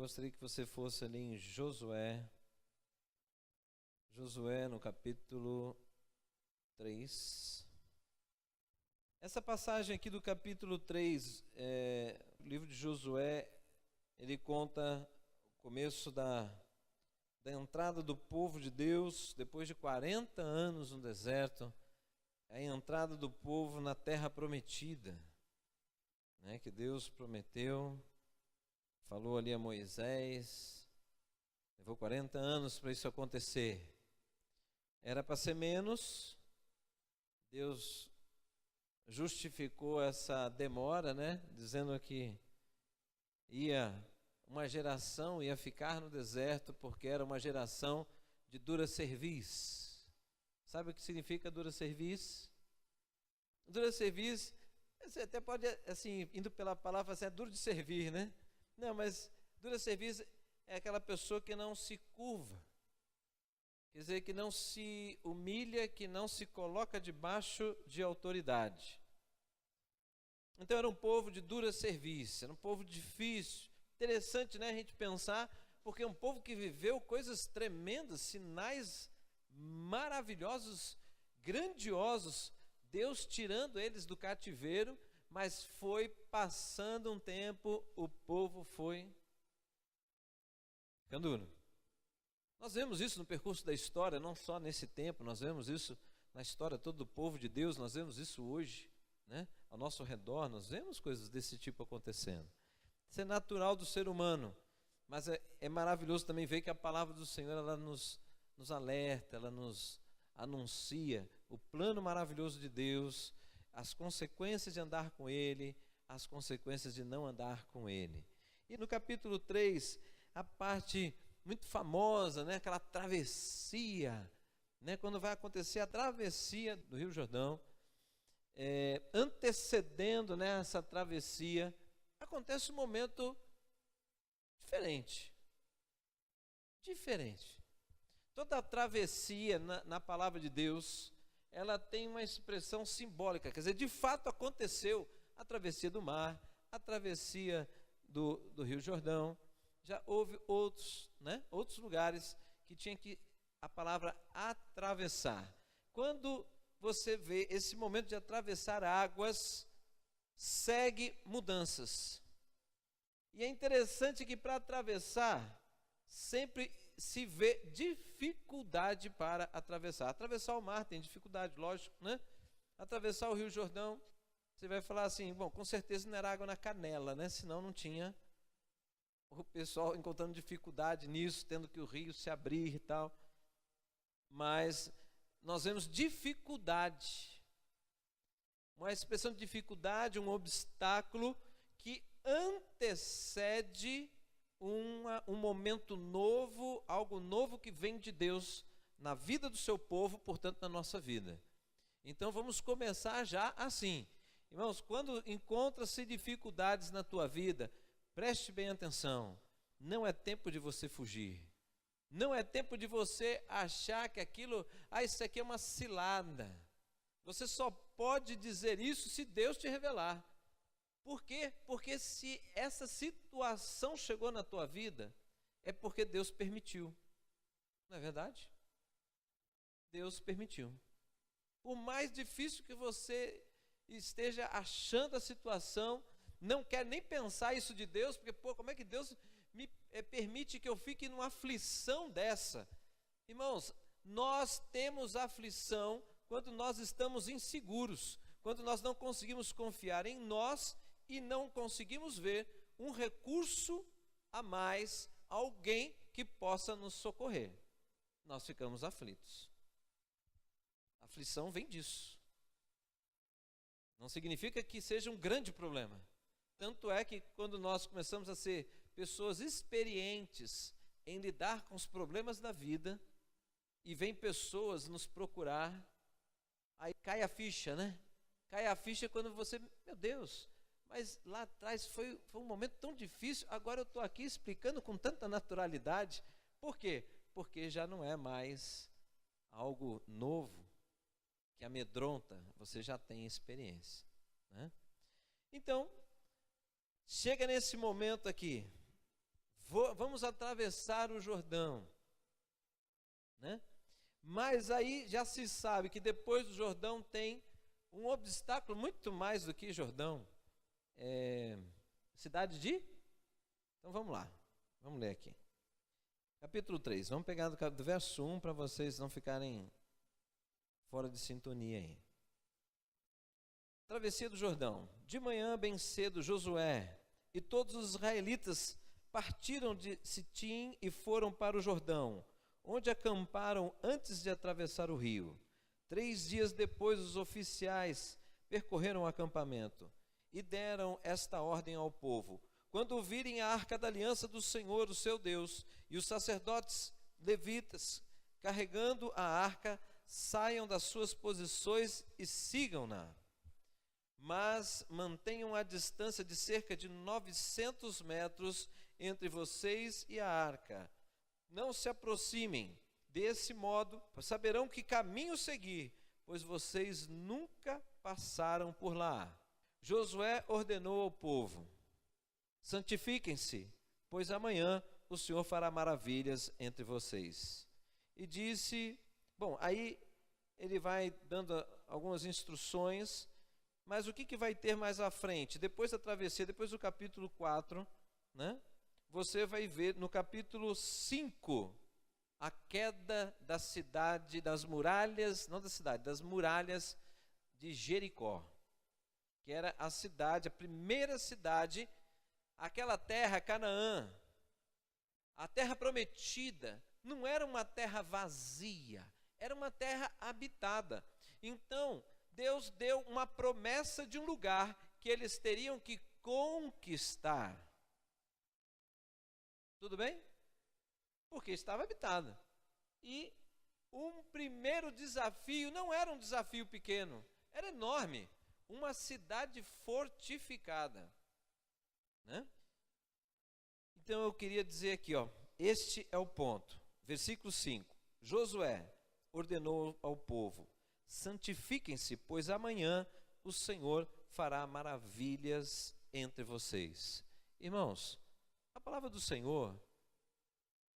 gostaria que você fosse ali em Josué no capítulo 3. Essa passagem aqui do capítulo 3, o livro de Josué, ele conta o começo da entrada do povo de Deus, depois de 40 anos no deserto, a entrada do povo na terra prometida, né, que Deus prometeu, falou ali a Moisés, levou 40 anos para isso acontecer. Era para ser menos, Deus justificou essa demora, né, dizendo que uma geração ia ficar no deserto porque era uma geração de dura cerviz. Sabe o que significa dura cerviz? Dura cerviz, você até pode, assim, indo pela palavra, assim, é duro de servir, né? Não, mas dura cerviz é aquela pessoa que não se curva. Quer dizer, que não se humilha, que não se coloca debaixo de autoridade. Então era um povo de dura cerviz, era um povo difícil. Interessante, né, a gente pensar, porque é um povo que viveu coisas tremendas, sinais maravilhosos, grandiosos, Deus tirando eles do cativeiro, mas foi passando um tempo, o povo foi ficando duro. Nós vemos isso no percurso da história, não só nesse tempo, nós vemos isso na história toda do povo de Deus, nós vemos isso hoje, né? Ao nosso redor, nós vemos coisas desse tipo acontecendo. Isso é natural do ser humano, mas é maravilhoso também ver que a palavra do Senhor, ela nos alerta, ela nos anuncia o plano maravilhoso de Deus, as consequências de andar com Ele, as consequências de não andar com Ele. E no capítulo 3, a parte muito famosa, né, aquela travessia, né, quando vai acontecer a travessia do Rio Jordão, antecedendo, né, essa travessia, acontece um momento diferente. Toda a travessia na palavra de Deus, ela tem uma expressão simbólica, quer dizer, de fato aconteceu a travessia do mar, a travessia do Rio Jordão. Já houve outros lugares que tinha que a palavra atravessar. Quando você vê esse momento de atravessar águas, segue mudanças. E é interessante que para atravessar, sempre se vê dificuldade para atravessar. Atravessar o mar tem dificuldade, lógico, né? Atravessar o Rio Jordão, você vai falar assim, bom, com certeza não era água na canela, né? Senão não tinha o pessoal encontrando dificuldade nisso, tendo que o rio se abrir e tal. Mas nós vemos dificuldade, uma expressão de dificuldade, um obstáculo que antecede um momento novo, algo novo que vem de Deus na vida do seu povo, portanto na nossa vida. Então vamos começar já assim. Irmãos, quando encontra-se dificuldades na tua vida, preste bem atenção, não é tempo de você fugir, não é tempo de você achar que isso aqui é uma cilada. Você só pode dizer isso se Deus te revelar. Por quê? Porque se essa situação chegou na tua vida, é porque Deus permitiu. Não é verdade? Deus permitiu. Por mais difícil que você esteja achando a situação, não quer nem pensar isso de Deus, porque, como é que Deus me permite que eu fique numa aflição dessa? Irmãos, nós temos aflição quando nós estamos inseguros, quando nós não conseguimos confiar em nós e não conseguimos ver um recurso a mais, alguém que possa nos socorrer. Nós ficamos aflitos. A aflição vem disso. Não significa que seja um grande problema. Tanto é que quando nós começamos a ser pessoas experientes em lidar com os problemas da vida, e vem pessoas nos procurar, aí cai a ficha, né? Cai a ficha quando você, meu Deus, mas lá atrás foi um momento tão difícil, agora eu estou aqui explicando com tanta naturalidade. Por quê? Porque já não é mais algo novo, que amedronta, você já tem experiência, né? Então, chega nesse momento aqui, vamos atravessar o Jordão, né? Mas aí já se sabe que depois do Jordão tem um obstáculo muito mais do que Jordão. Cidade de... Então vamos lá, vamos ler aqui. Capítulo 3, vamos pegar do verso 1 para vocês não ficarem fora de sintonia aí. Travessia do Jordão. De manhã, bem cedo, Josué e todos os israelitas partiram de Sitim e foram para o Jordão, onde acamparam antes de atravessar o rio. 3 dias depois, os oficiais percorreram o acampamento e deram esta ordem ao povo: quando virem a arca da aliança do Senhor, o seu Deus, e os sacerdotes levitas carregando a arca, saiam das suas posições e sigam-na. Mas mantenham a distância de cerca de 900 metros entre vocês e a arca. Não se aproximem. Desse modo, saberão que caminho seguir, pois vocês nunca passaram por lá. Josué ordenou ao povo: santifiquem-se, pois amanhã o Senhor fará maravilhas entre vocês. E disse, aí ele vai dando algumas instruções, mas o que vai ter mais à frente? Depois da travessia, depois do capítulo 4, né? Você vai ver no capítulo 5, a queda da cidade, das muralhas, não da cidade, das muralhas de Jericó, que era a cidade, a primeira cidade, aquela terra, Canaã, a terra prometida, não era uma terra vazia, era uma terra habitada. Então, Deus deu uma promessa de um lugar que eles teriam que conquistar. Tudo bem? Porque estava habitada. E um primeiro desafio não era um desafio pequeno, era enorme. Uma cidade fortificada, né? Então eu queria dizer aqui, este é o ponto. Versículo 5. Josué ordenou ao povo: santifiquem-se, pois amanhã o Senhor fará maravilhas entre vocês. Irmãos, a palavra do Senhor,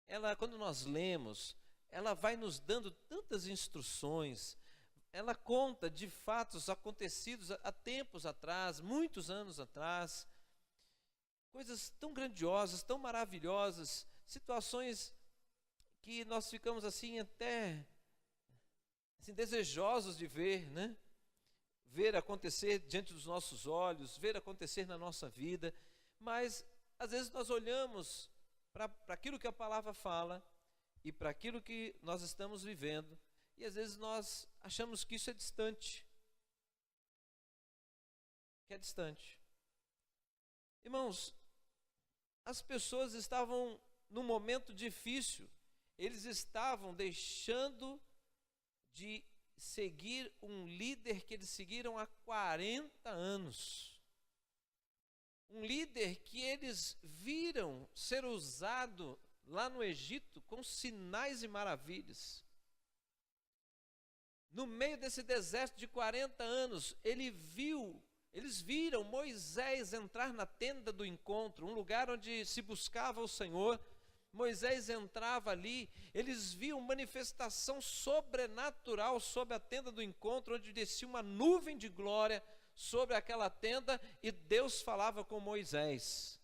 ela, quando nós lemos, ela vai nos dando tantas instruções, ela conta de fatos acontecidos há tempos atrás, muitos anos atrás, coisas tão grandiosas, tão maravilhosas, situações que nós ficamos assim até desejosos de ver, né? Ver acontecer diante dos nossos olhos, ver acontecer na nossa vida, mas às vezes nós olhamos para aquilo que a palavra fala e para aquilo que nós estamos vivendo, e às vezes nós achamos que isso é distante. Que é distante. Irmãos, as pessoas estavam num momento difícil, eles estavam deixando de seguir um líder que eles seguiram há 40 anos. Um líder que eles viram ser usado lá no Egito com sinais e maravilhas. No meio desse deserto de 40 anos, eles viram Moisés entrar na tenda do encontro, um lugar onde se buscava o Senhor. Moisés entrava ali, eles viam manifestação sobrenatural sobre a tenda do encontro, onde descia uma nuvem de glória sobre aquela tenda e Deus falava com Moisés.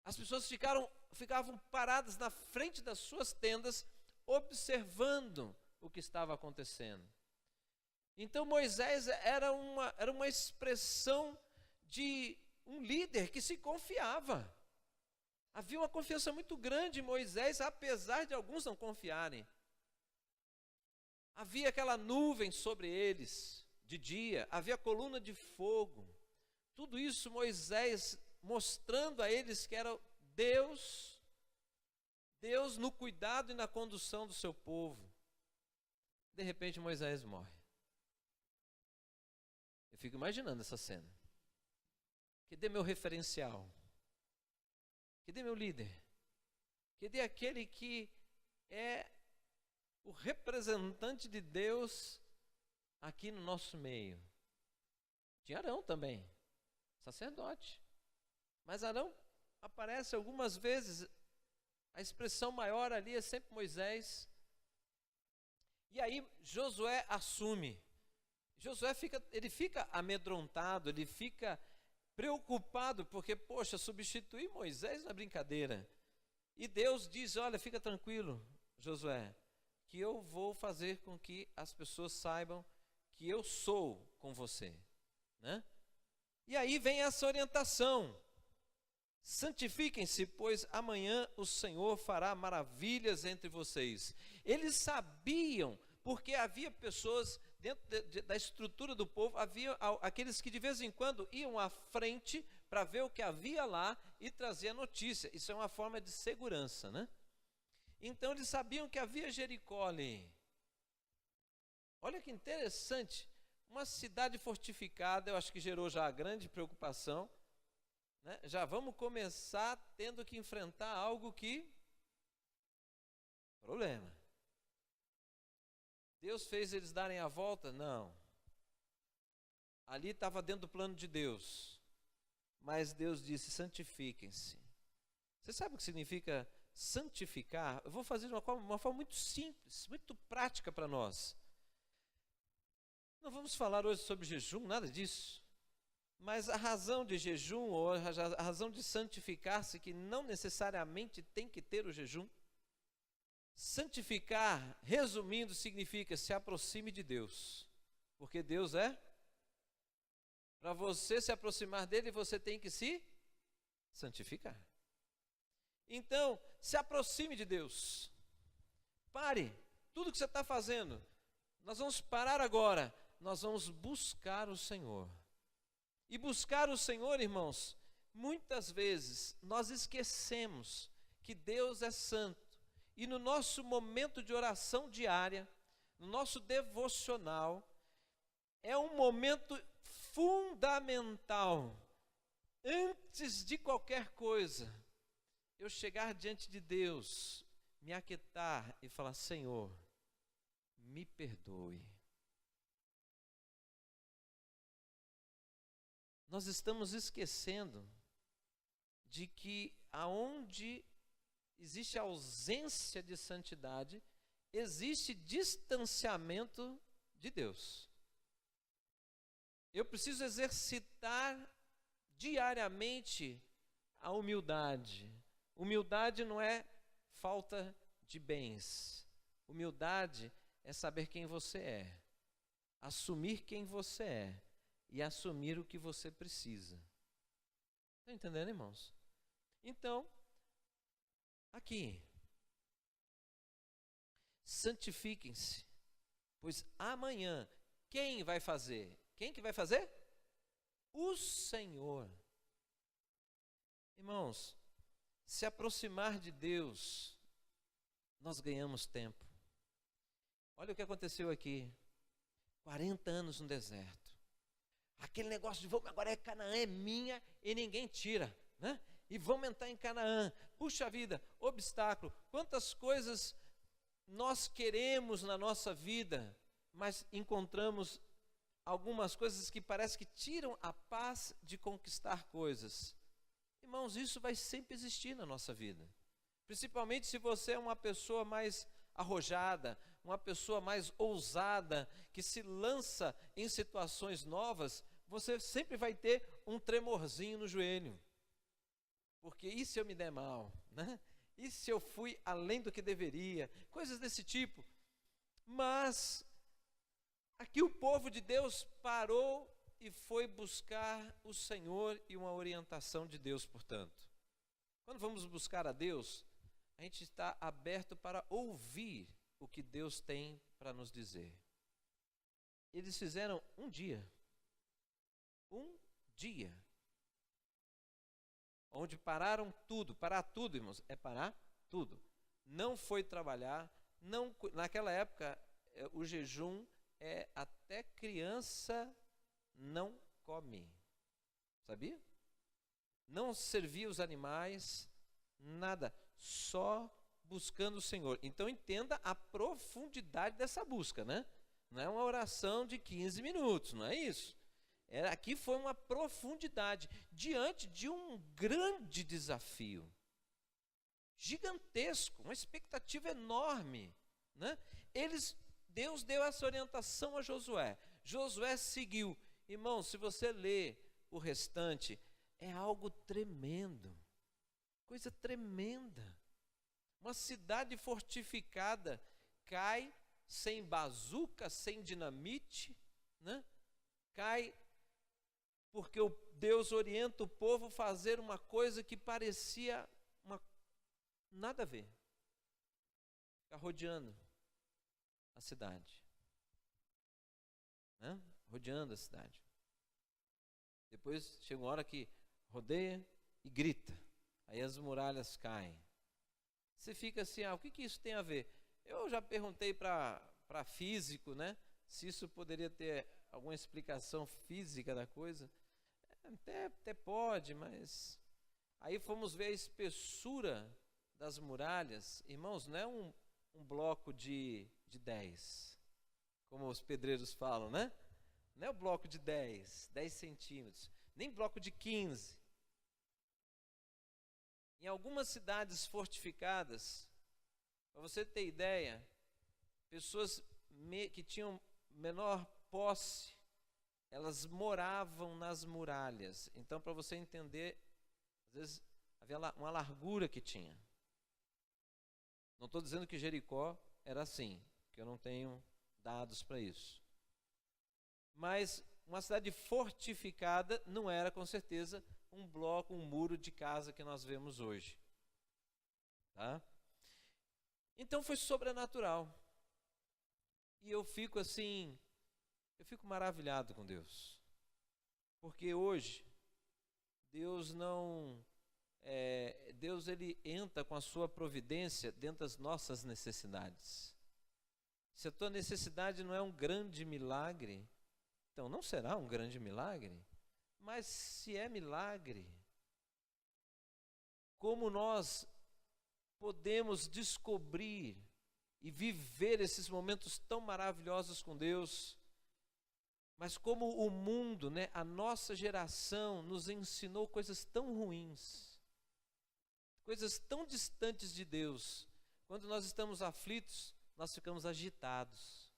As pessoas ficavam paradas na frente das suas tendas, observando o que estava acontecendo. Então Moisés era uma expressão de um líder que se confiava. Havia uma confiança muito grande em Moisés, apesar de alguns não confiarem. Havia aquela nuvem sobre eles de dia, havia coluna de fogo. Tudo isso Moisés mostrando a eles que era Deus no cuidado e na condução do seu povo. De repente Moisés morre. Eu fico imaginando essa cena. Cadê meu referencial? Cadê meu líder? Cadê aquele que é o representante de Deus aqui no nosso meio? Tinha Arão também, sacerdote. Mas Arão aparece algumas vezes, a expressão maior ali é sempre Moisés. E aí Josué assume. Josué fica amedrontado, ele fica preocupado, porque, poxa, substituir Moisés não é brincadeira. E Deus diz, olha, fica tranquilo, Josué, que eu vou fazer com que as pessoas saibam que eu sou com você, né? E aí vem essa orientação: santifiquem-se, pois amanhã o Senhor fará maravilhas entre vocês. Eles sabiam, porque havia pessoas dentro da estrutura do povo, havia aqueles que de vez em quando iam à frente para ver o que havia lá e trazer a notícia. Isso é uma forma de segurança, né? Então eles sabiam que havia Jericó ali. Olha que interessante, uma cidade fortificada, eu acho que gerou já a grande preocupação, né? Já vamos começar tendo que enfrentar algo que... problema. Deus fez eles darem a volta? Não. Ali estava dentro do plano de Deus. Mas Deus disse, santifiquem-se. Você sabe o que significa santificar? Eu vou fazer de uma forma muito simples, muito prática para nós. Não vamos falar hoje sobre jejum, nada disso. Mas a razão de jejum, ou a razão de santificar-se, que não necessariamente tem que ter o jejum. Santificar, resumindo, significa se aproxime de Deus. Porque Deus é. Para você se aproximar dele, você tem que se santificar. Então, se aproxime de Deus. Pare tudo que você está fazendo. Nós vamos parar agora. Nós vamos buscar o Senhor. E buscar o Senhor, irmãos, muitas vezes nós esquecemos que Deus é santo. E no nosso momento de oração diária, no nosso devocional, é um momento fundamental, antes de qualquer coisa, eu chegar diante de Deus, me aquietar e falar, Senhor, me perdoe. Nós estamos esquecendo de que aonde existe ausência de santidade, existe distanciamento de Deus. Eu preciso exercitar diariamente a humildade. Humildade não é falta de bens. Humildade é saber quem você é, assumir quem você é e assumir o que você precisa. Estão entendendo, irmãos? Então, aqui, santifiquem-se, pois amanhã, quem vai fazer? Quem que vai fazer? O Senhor. Irmãos, se aproximar de Deus, nós ganhamos tempo. Olha o que aconteceu aqui, 40 anos no deserto. Aquele negócio de, agora é Canaã, é minha e ninguém tira, né? E vamos entrar em Canaã. Puxa vida, obstáculo. Quantas coisas nós queremos na nossa vida, mas encontramos algumas coisas que parece que tiram a paz de conquistar coisas. Irmãos, isso vai sempre existir na nossa vida. Principalmente se você é uma pessoa mais arrojada, uma pessoa mais ousada, que se lança em situações novas, você sempre vai ter um tremorzinho no joelho. Porque e se eu me der mal, né? E se eu fui além do que deveria? Coisas desse tipo. Mas aqui o povo de Deus parou e foi buscar o Senhor e uma orientação de Deus, portanto. Quando vamos buscar a Deus, a gente está aberto para ouvir o que Deus tem para nos dizer. Eles fizeram um dia, onde pararam tudo. Parar tudo, irmãos, é parar tudo. Não foi trabalhar, não, naquela época o jejum é até criança não come, sabia? Não servia os animais, nada, só buscando o Senhor. Então entenda a profundidade dessa busca, né? Não é uma oração de 15 minutos, não é isso. Aqui foi uma profundidade, diante de um grande desafio, gigantesco, uma expectativa enorme, né? Deus deu essa orientação a Josué. Josué seguiu. Irmão, se você ler o restante, é algo tremendo, coisa tremenda. Uma cidade fortificada cai sem bazuca, sem dinamite, né? Cai porque Deus orienta o povo a fazer uma coisa que parecia nada a ver. Ficar rodeando a cidade, né? Rodeando a cidade. Depois chega uma hora que rodeia e grita. Aí as muralhas caem. Você fica assim, o que isso tem a ver? Eu já perguntei para físico, né? Se isso poderia ter alguma explicação física da coisa. Até pode, mas... Aí fomos ver a espessura das muralhas. Irmãos, não é um bloco de 10, como os pedreiros falam, né? Não é o bloco de 10 centímetros, nem bloco de 15. Em algumas cidades fortificadas, para você ter ideia, pessoas que tinham menor posse, elas moravam nas muralhas. Então, para você entender, às vezes havia uma largura que tinha. Não estou dizendo que Jericó era assim, que eu não tenho dados para isso. Mas uma cidade fortificada não era, com certeza, um bloco, um muro de casa que nós vemos hoje. Tá? Então foi sobrenatural. E eu fico maravilhado com Deus. Porque hoje, Deus ele entra com a sua providência dentro das nossas necessidades. Se a tua necessidade não é um grande milagre, então não será um grande milagre. Mas se é milagre, como nós podemos descobrir e viver esses momentos tão maravilhosos com Deus, mas como o mundo, né, a nossa geração nos ensinou coisas tão ruins, coisas tão distantes de Deus. Quando nós estamos aflitos, nós ficamos agitados.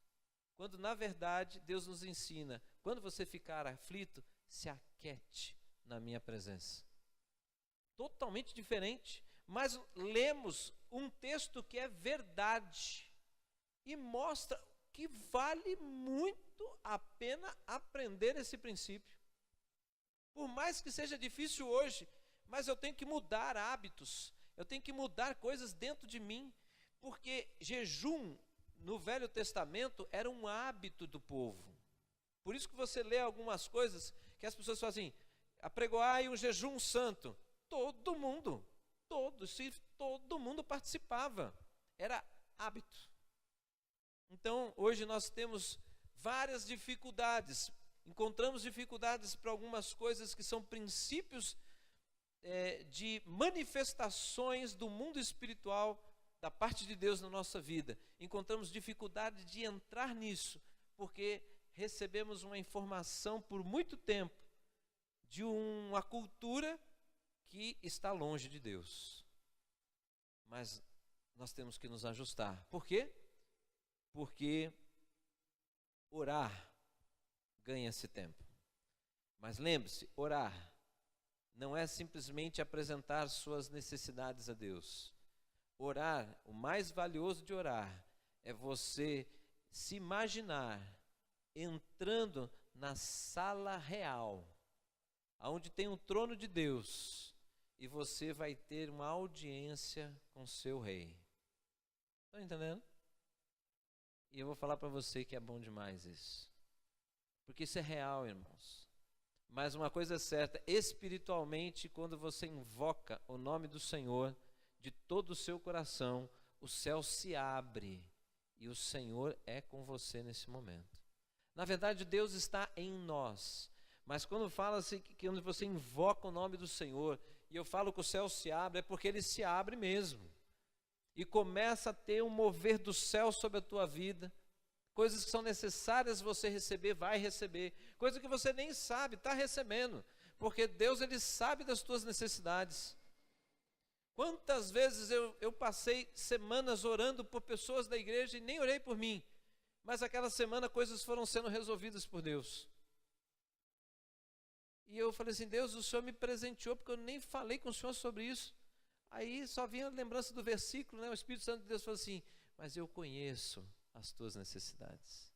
Quando na verdade Deus nos ensina, quando você ficar aflito, se aquiete na minha presença. Totalmente diferente, mas lemos um texto que é verdade e mostra que vale muito a pena aprender esse princípio. Por mais que seja difícil hoje, mas eu tenho que mudar hábitos, eu tenho que mudar coisas dentro de mim, porque jejum no Velho Testamento era um hábito do povo. Por isso que você lê algumas coisas que as pessoas falam assim, apregoai um jejum santo. Todo mundo participava. Era hábito. Então, hoje nós temos várias dificuldades. Encontramos dificuldades para algumas coisas que são princípios de manifestações do mundo espiritual da parte de Deus na nossa vida. Encontramos dificuldade de entrar nisso, porque recebemos uma informação por muito tempo de uma cultura que está longe de Deus. Mas nós temos que nos ajustar. Por quê? Porque orar ganha-se tempo. Mas lembre-se, orar não é simplesmente apresentar suas necessidades a Deus. Orar, o mais valioso de orar, é você se imaginar entrando na sala real, onde tem o trono de Deus, e você vai ter uma audiência com seu rei. Estão entendendo? E eu vou falar para você que é bom demais isso. Porque isso é real, irmãos. Mas uma coisa é certa, espiritualmente, quando você invoca o nome do Senhor de todo o seu coração, o céu se abre e o Senhor é com você nesse momento. Na verdade, Deus está em nós. Mas quando fala-se que quando você invoca o nome do Senhor, e eu falo que o céu se abre, é porque ele se abre mesmo. E começa a ter um mover do céu sobre a tua vida, coisas que são necessárias você receber, vai receber. Coisa que você nem sabe, está recebendo. Porque Deus, Ele sabe das tuas necessidades. Quantas vezes eu passei semanas orando por pessoas da igreja e nem orei por mim. Mas aquela semana coisas foram sendo resolvidas por Deus. E eu falei assim, Deus, o Senhor me presenteou porque eu nem falei com o Senhor sobre isso. Aí só vinha a lembrança do versículo, né? O Espírito Santo de Deus falou assim, mas eu conheço as tuas necessidades.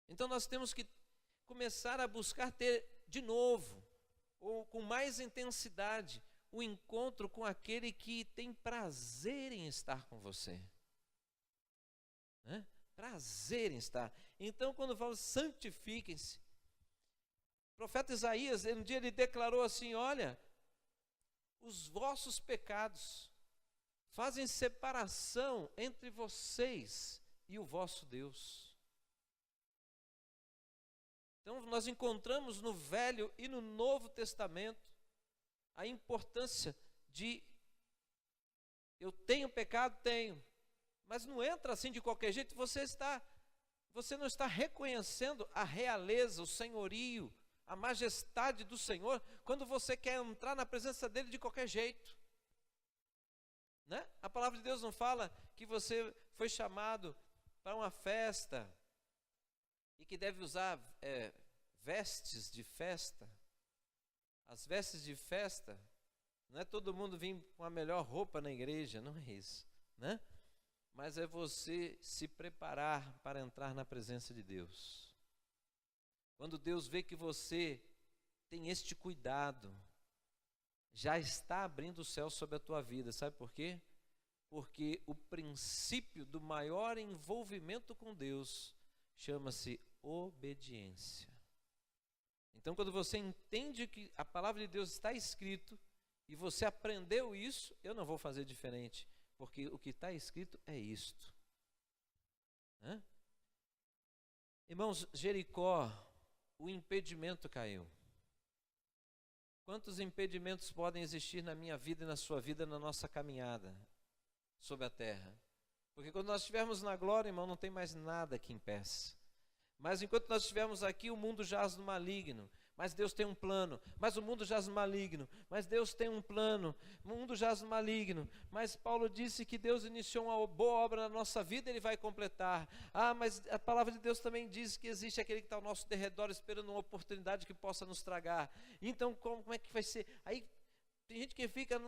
Então nós temos que começar a buscar ter de novo, ou com mais intensidade, o encontro com aquele que tem prazer em estar com você. Né? Prazer em estar. Então quando eu falo santifiquem-se, o profeta Isaías, um dia ele declarou assim, olha, os vossos pecados fazem separação entre vocês e o vosso Deus. Então nós encontramos no Velho e no Novo Testamento a importância de eu tenho pecado, tenho, mas não entra assim de qualquer jeito, você não está reconhecendo a realeza, o senhorio, a majestade do Senhor, quando você quer entrar na presença dele de qualquer jeito. Né? A palavra de Deus não fala que você foi chamado para uma festa e que deve usar vestes de festa. As vestes de festa, não é todo mundo vir com a melhor roupa na igreja, não é isso, né? Mas é você se preparar para entrar na presença de Deus. Quando Deus vê que você tem este cuidado, já está abrindo o céu sobre a tua vida, sabe por quê? Porque o princípio do maior envolvimento com Deus chama-se obediência. Então, quando você entende que a palavra de Deus está escrito e você aprendeu isso, eu não vou fazer diferente, porque o que está escrito é isto. Hã? Irmãos, Jericó, o impedimento caiu. Quantos impedimentos podem existir na minha vida e na sua vida, na nossa caminhada sobre a terra? Porque quando nós estivermos na glória, irmão, não tem mais nada que impeça. Mas enquanto nós estivermos aqui, o mundo jaz no maligno. Mas Deus tem um plano. Mas o mundo jaz no maligno. Mas Deus tem um plano. O mundo jaz no maligno. Mas Paulo disse que Deus iniciou uma boa obra na nossa vida, Ele vai completar. Mas a palavra de Deus também diz que existe aquele que está ao nosso derredor esperando uma oportunidade que possa nos tragar. Então como é que vai ser? Aí tem gente que fica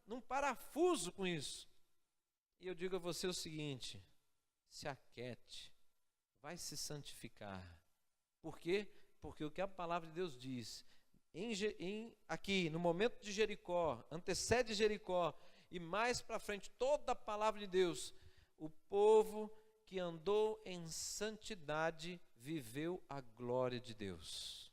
num parafuso com isso. E eu digo a você o seguinte, se aquiete. Vai se santificar. Por quê? Porque o que a palavra de Deus diz, aqui no momento de Jericó, antecede Jericó, e mais para frente, toda a palavra de Deus, o povo que andou em santidade viveu a glória de Deus.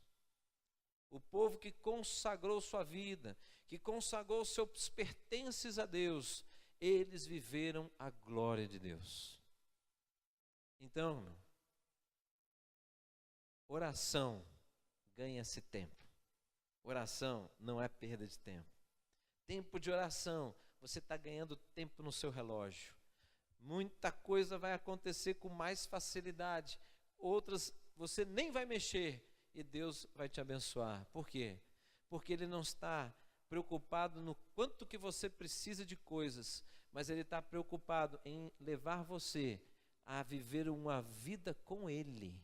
O povo que consagrou sua vida, que consagrou seus pertences a Deus, eles viveram a glória de Deus. Então, oração ganha-se tempo. Oração não é perda de tempo. Tempo de oração, você está ganhando tempo no seu relógio. Muita coisa vai acontecer com mais facilidade. Outras você nem vai mexer e Deus vai te abençoar. Por quê? Porque Ele não está preocupado no quanto que você precisa de coisas, mas Ele está preocupado em levar você a viver uma vida com Ele.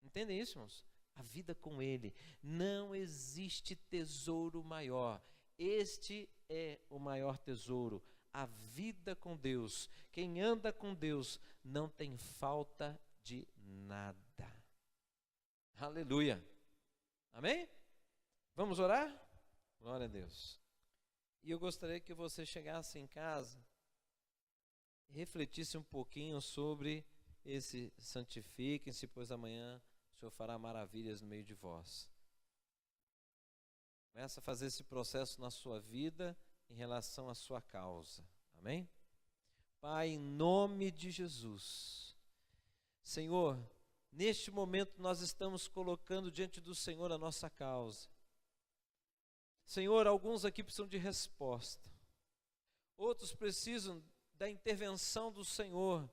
Entendem isso, irmãos? A vida com Ele. Não existe tesouro maior. Este é o maior tesouro. A vida com Deus. Quem anda com Deus não tem falta de nada. Aleluia. Amém? Vamos orar? Glória a Deus. E eu gostaria que você chegasse em casa e refletisse um pouquinho sobre esse santifiquem-se, pois amanhã o Senhor fará maravilhas no meio de vós. Começa a fazer esse processo na sua vida em relação à sua causa. Amém? Pai, em nome de Jesus. Senhor, neste momento nós estamos colocando diante do Senhor a nossa causa. Senhor, alguns aqui precisam de resposta. Outros precisam da intervenção do Senhor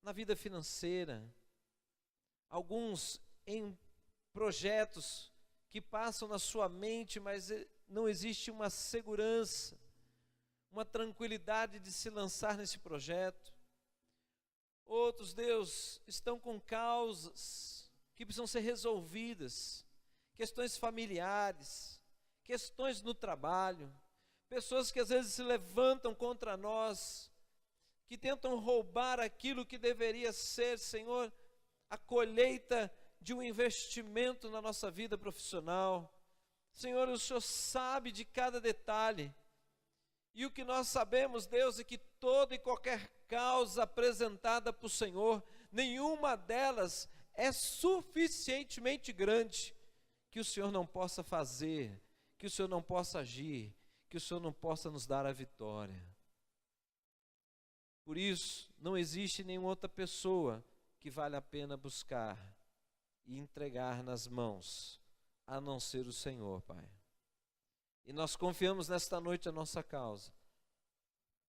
na vida financeira, alguns em projetos que passam na sua mente, mas não existe uma segurança, uma tranquilidade de se lançar nesse projeto. Outros, Deus, estão com causas que precisam ser resolvidas, questões familiares, questões no trabalho, pessoas que às vezes se levantam contra nós, que tentam roubar aquilo que deveria ser, Senhor, a colheita de um investimento na nossa vida profissional. Senhor, o Senhor sabe de cada detalhe, e o que nós sabemos, Deus, é que toda e qualquer causa apresentada para o Senhor, nenhuma delas é suficientemente grande que o Senhor não possa fazer, que o Senhor não possa agir, que o Senhor não possa nos dar a vitória. Por isso, não existe nenhuma outra pessoa que vale a pena buscar e entregar nas mãos, a não ser o Senhor, Pai. E nós confiamos nesta noite a nossa causa,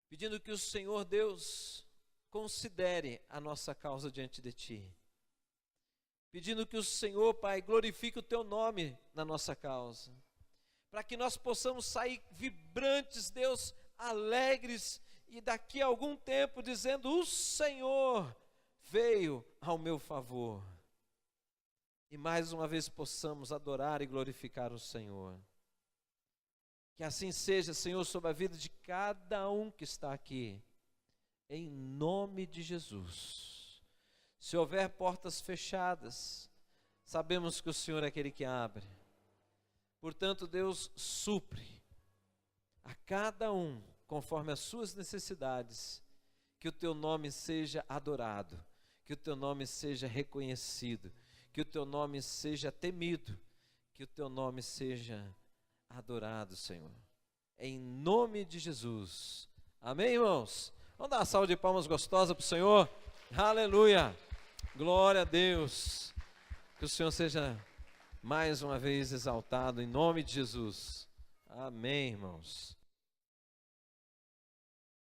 pedindo que o Senhor Deus considere a nossa causa diante de Ti, pedindo que o Senhor, Pai, glorifique o Teu nome na nossa causa, para que nós possamos sair vibrantes, Deus, alegres, e daqui a algum tempo dizendo: o Senhor veio ao meu favor. E mais uma vez possamos adorar e glorificar o Senhor. Que assim seja, Senhor, sobre a vida de cada um que está aqui, em nome de Jesus. Se houver portas fechadas, sabemos que o Senhor é aquele que abre. Portanto, Deus supre a cada um conforme as suas necessidades, que o Teu nome seja adorado, que o Teu nome seja reconhecido, que o Teu nome seja temido, que o Teu nome seja adorado, Senhor, em nome de Jesus. Amém, irmãos? Vamos dar uma salva de palmas gostosa para o Senhor. Aleluia, glória a Deus. Que o Senhor seja mais uma vez exaltado em nome de Jesus. Amém, irmãos.